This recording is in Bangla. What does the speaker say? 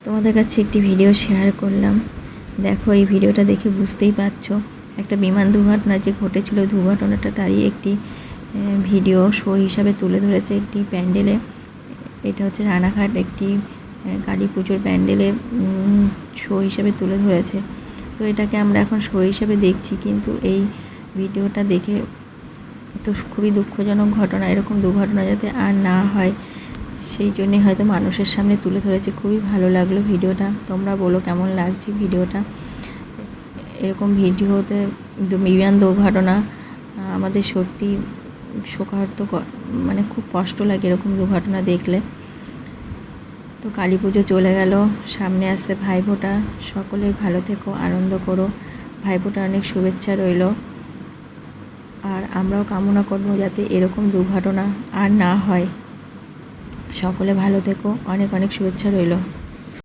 তোমাদের কাছে একটি ভিডিও শেয়ার করলাম। দেখো, এই ভিডিওটা দেখে বুঝতেই পারছো একটা বিমান দুর্ঘটনা যে ঘটেছিল, দুর্ঘটনাটা তারই একটি ভিডিও শো হিসাবে তুলে ধরেছে একটি প্যান্ডেলে। এটা হচ্ছে রানাঘাট একটি কালী পুজোর প্যান্ডেলে শো হিসাবে তুলে ধরেছে। তো এটাকে আমরা এখন শো হিসাবে দেখছি, কিন্তু এই ভিডিওটা দেখে তো খুবই দুঃখজনক ঘটনা। এরকম দুর্ঘটনা যাতে আর না হয় সেই জন্যে হয়তো মানুষের সামনে তুলে ধরেছে। খুবই ভালো লাগলো ভিডিওটা। তোমরা বলো কেমন লাগছে ভিডিওটা। এরকম ভিডিওতে বিমান দুর্ঘটনা আমাদের সত্যি শোকাহত, মানে খুব কষ্ট লাগে এরকম দুর্ঘটনা দেখলে। তো কালী পুজো চলে গেল, সামনে আসছে ভাইফোঁটা। সকলে ভালো থেকো, আনন্দ করো। ভাইফোঁটার অনেক শুভেচ্ছা রইল। আর আমরাও কামনা করবো যাতে এরকম দুর্ঘটনা আর না হয়। সকলে ভালো থেকো, অনেক অনেক শুভেচ্ছা রইল।